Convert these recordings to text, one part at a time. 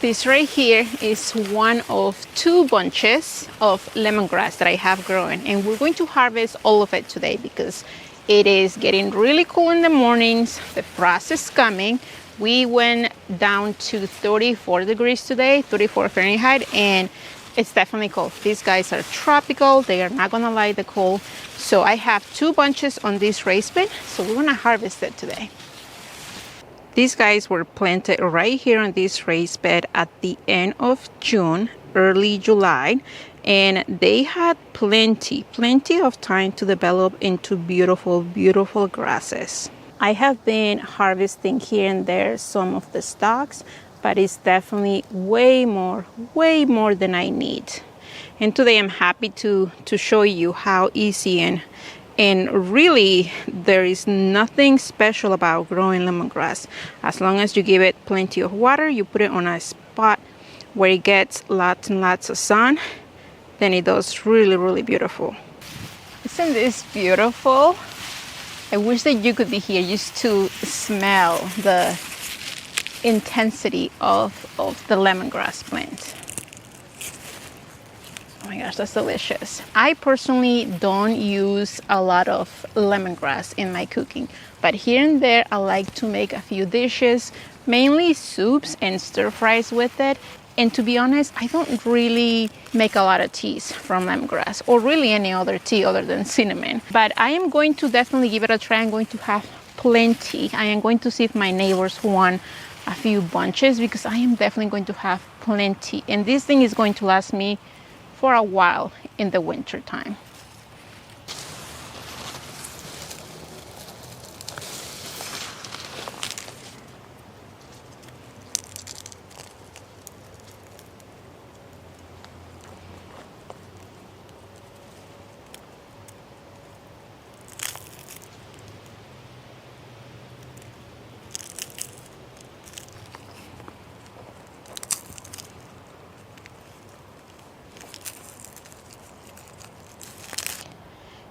This right here is one of 2 bunches of lemongrass that I have growing, and we're going to harvest all of it today because it is getting really cool in the mornings. The frost is coming. We went down to 34 degrees today, 34 Fahrenheit, and it's definitely cold. These guys are tropical. They are not gonna like the cold. So I have 2 bunches on this raised bed, so we're gonna harvest it today. These guys were planted right here on this raised bed at the end of June, early July, and they had plenty of time to develop into beautiful, beautiful grasses. I have been harvesting here and there some of the stalks, but it's definitely way more than I need. And today I'm happy to show you how easy and really there is nothing special about growing lemongrass. As long as you give it plenty of water, you put it on a spot where it gets lots and lots of sun, then it does really beautiful. Isn't this beautiful? I wish that you could be here just to smell the intensity of the lemongrass plant. Oh my gosh, that's delicious. I personally don't use a lot of lemongrass in my cooking, but here and there I like to make a few dishes, mainly soups and stir fries with it. And to be honest, I don't really make a lot of teas from lemongrass, or really any other tea other than cinnamon. But I am going to definitely give it a try. I'm going to have plenty. I am going to see if my neighbors want a few bunches, because I am definitely going to have plenty. And this thing is going to last me for a while in the winter time.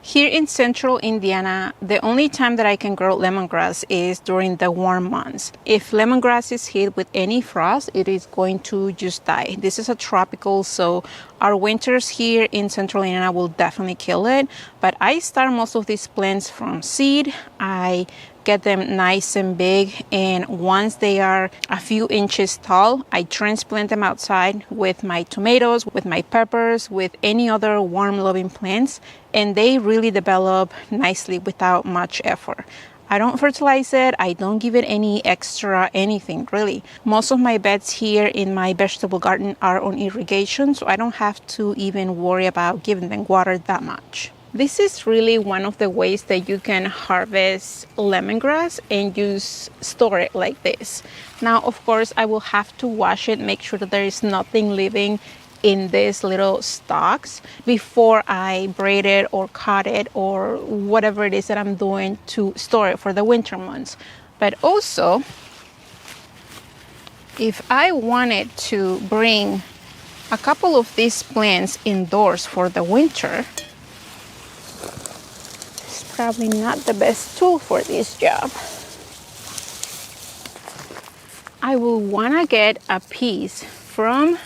Here in central Indiana, the only time that I can grow lemongrass is during the warm months. If lemongrass is hit with any frost, it is going to just die. This is a tropical, so our winters here in central Indiana will definitely kill it. But I start most of these plants from seed. I get them nice and big, and once they are a few inches tall, I transplant them outside with my tomatoes, with my peppers, with any other warm loving plants, and they really develop nicely without much effort. I don't fertilize it. I don't give it any extra anything really. Most of my beds here in my vegetable garden are on irrigation, so I don't have to even worry about giving them water that much. This is really one of the ways that you can harvest lemongrass and just store it like this. Now, of course, I will have to wash it, make sure that there is nothing living in these little stalks before I braid it or cut it or whatever it is that I'm doing to store it for the winter months. But also, if I wanted to bring a couple of these plants indoors for the winter, probably not the best tool for this job. I will want to get a piece from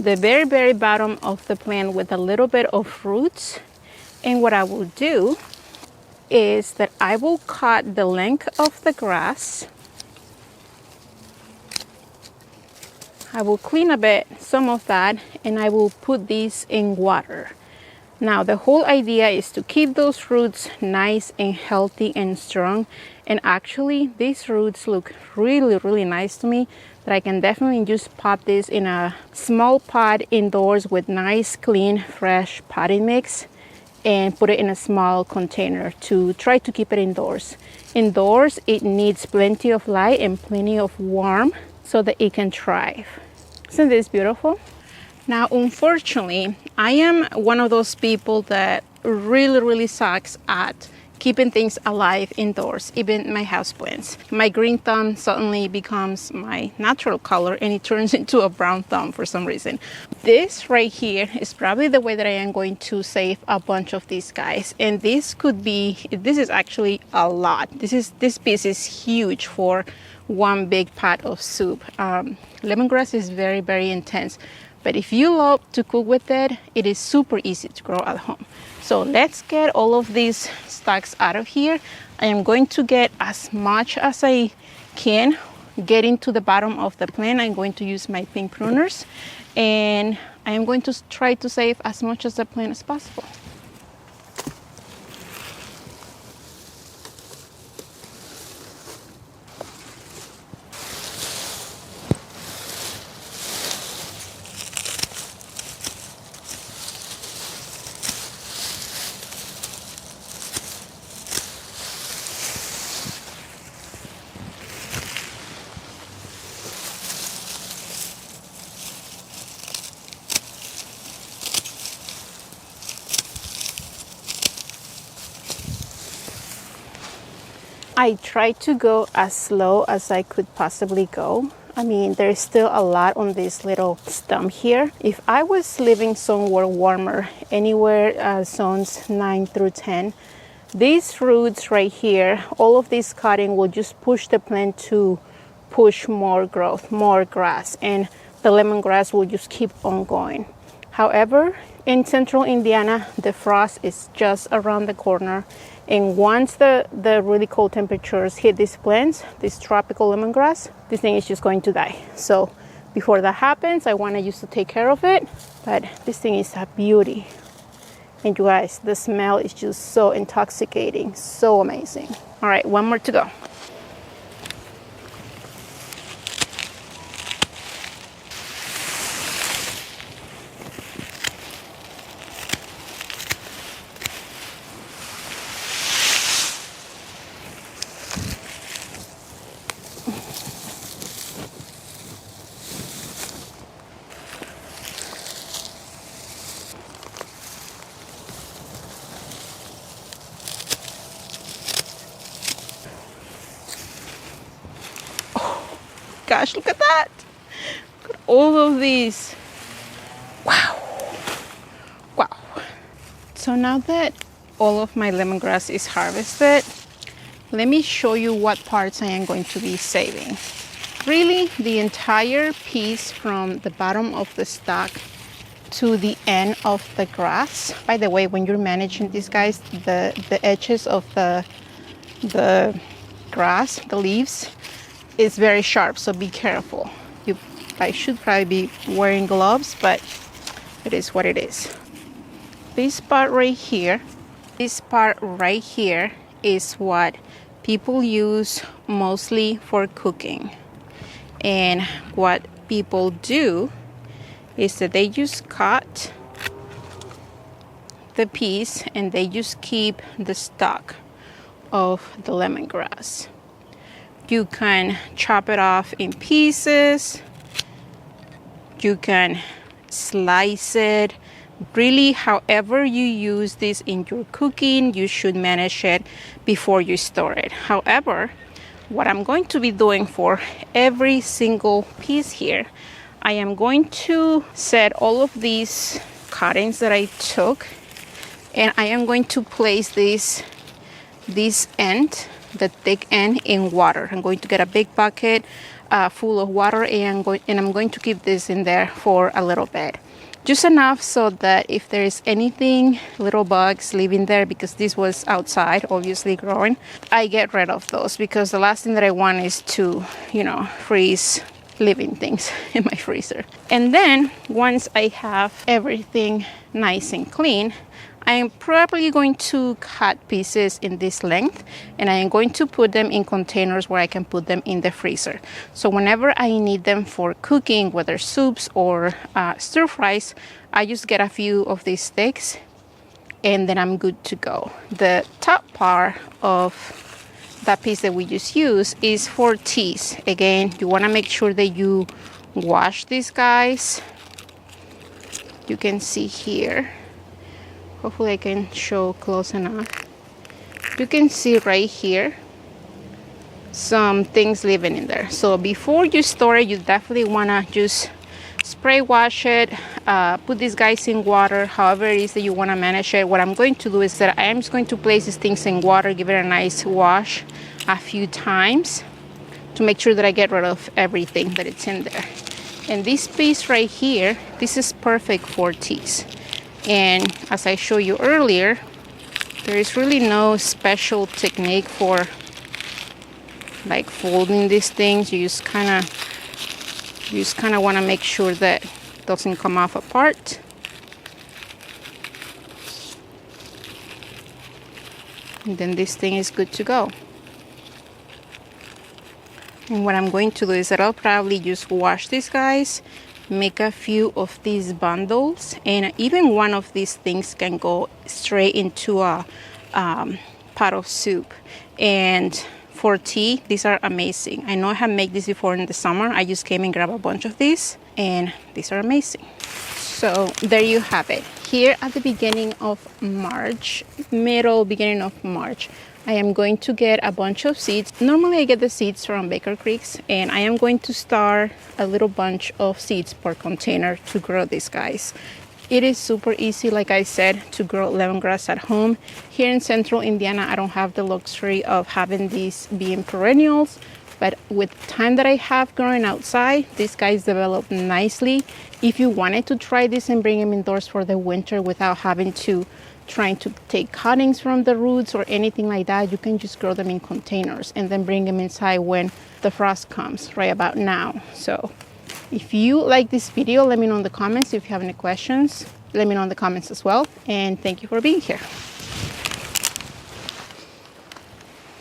the very bottom of the plant with a little bit of roots, and what I will do is that I will cut the length of the grass. I will clean a bit some of that, and I will put these in water. Now, the whole idea is to keep those roots nice and healthy and strong. And actually, these roots look really nice to me, that I can definitely just pot this in a small pot indoors with nice, clean, fresh potting mix and put it in a small container to try to keep it indoors. Indoors, it needs plenty of light and plenty of warmth so that it can thrive. Isn't this beautiful? Now, unfortunately, I am one of those people that really sucks at keeping things alive indoors, even my houseplants. My green thumb suddenly becomes my natural color and it turns into a brown thumb for some reason. This right here is probably the way that I am going to save a bunch of these guys. And this is actually a lot. This piece is huge for one big pot of soup. Lemongrass is very, very intense, but if you love to cook with it, it is super easy to grow at home. So let's get all of these stalks out of here. I am going to get as much as I can getting to the bottom of the plant. I'm going to use my pink pruners, and I am going to try to save as much of the plant as possible. I tried to go as slow as I could possibly go. I mean, there's still a lot on this little stump here. If I was living somewhere warmer, anywhere zones 9 through 10, these roots right here, all of this cutting will just push the plant to push more growth, more grass, and the lemongrass will just keep on going. However, in central Indiana, the frost is just around the corner. And once the really cold temperatures hit these plants, this tropical lemongrass, this thing is just going to die. So before that happens, I want to just to take care of it. But this thing is a beauty. And you guys, the smell is just so intoxicating, so amazing. All right, one more to go. Gosh, look at that. Look at all of these. Wow. Wow. So now that all of my lemongrass is harvested, let me show you what parts I am going to be saving. Really, the entire piece from the bottom of the stalk to the end of the grass. By the way, when you're managing these guys, the edges of the grass, the leaves, is very sharp, so be careful. I should probably be wearing gloves, but it is what it is. This part right here is what people use mostly for cooking. And what people do is that they just cut the piece and they just keep the stalk of the lemongrass. You can chop it off in pieces. You can slice it. Really, however you use this in your cooking, you should manage it before you store it. However, what I'm going to be doing for every single piece here, I am going to set all of these cuttings that I took, and I am going to place this end, the thick end, in water. I'm going to get a big bucket full of water, and I'm going to keep this in there for a little bit, just enough so that if there is anything, little bugs living there, because this was outside obviously growing, I get rid of those, because the last thing that I want is to, freeze living things in my freezer. And then once I have everything nice and clean, I am probably going to cut pieces in this length, and I am going to put them in containers where I can put them in the freezer. So whenever I need them for cooking, whether soups or stir fries, I just get a few of these sticks and then I'm good to go. The top part of that piece that we just used is for teas. Again, you want to make sure that you wash these guys. You can see here. Hopefully I can show close enough. You can see right here some things living in there. So before you store it, you definitely want to just spray wash it, put these guys in water, however it is that you want to manage it. What I'm going to do is that I am just going to place these things in water, give it a nice wash a few times to make sure that I get rid of everything that it's in there. And this piece right here, this is perfect for teas. And as I showed you earlier, there is really no special technique for like folding these things. You just kind of want to make sure that it doesn't come off apart. And then this thing is good to go. And what I'm going to do is that I'll probably just wash these guys, make a few of these bundles, and even one of these things can go straight into a pot of soup. And for tea, these are amazing. I know I have made this before in the summer. I just came and grabbed a bunch of these, and these are amazing. So there you have it. Here at the beginning of March, beginning of March, I am going to get a bunch of seeds. Normally I get the seeds from Baker Creeks, and I am going to start a little bunch of seeds per container to grow these guys. It is super easy, like I said, to grow lemongrass at home. Here in central Indiana, I don't have the luxury of having these being perennials, but with time that I have growing outside, these guys develop nicely. If you wanted to try this and bring them indoors for the winter without having to trying to take cuttings from the roots or anything like that, you can just grow them in containers and then bring them inside when the frost comes, right about now. So if you like this video, let me know in the comments. If you have any questions, let me know in the comments as well. And thank you for being here.